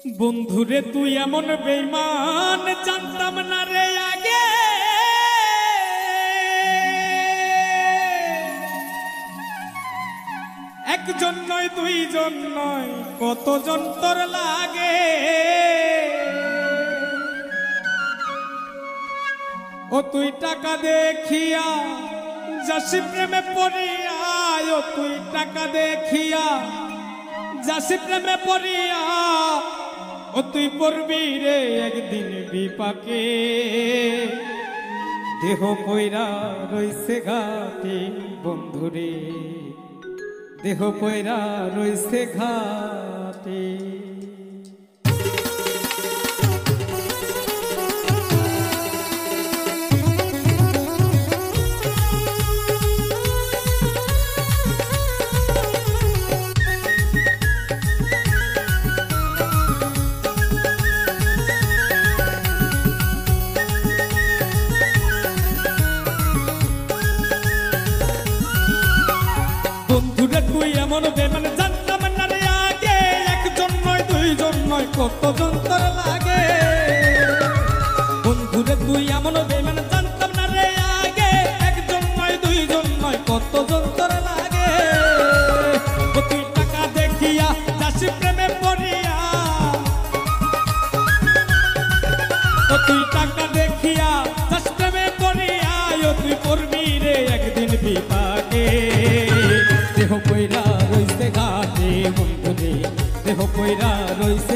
বন্ধুরে তুই এমন বেঈমান জানতাম না রে আগে, একজন নয় দুইজন নয় কতজন তোর লাগে। ও তুই টাকা দেখিয়া যাসি প্রেমে পড়িয়া, ও তুই টাকা দেখিয়া যাসি প্রেমে পড়িয়া, ও তুই পড়বি রে একদিন বিপাকে। দেহ পয়রা রইছে ঘাটে বন্ধুরে, দেহ পয়রা রইছে ঘাটে। তুই এমন বেমান জানতাম না রে আগে, একজন নয় দুইজন নয় কতজন তোর লাগে। বন্ধুরে তুই এমন বেমান জানতাম না রে আগে, একজন নয় দুইজন নয় কতজন তোর লাগে। ও তুই টাকা দেখিয়া যাসি প্রেমে পড়িয়া, ও তুই টাকা দেখিয়া যাসি প্রেমে পড়িয়া, ও তুই পড়বি রে একদিন বিপাকে। দেহ পয়রা রইছে ঘাটে বন্ধুরে, দেহ পয়রা রইছে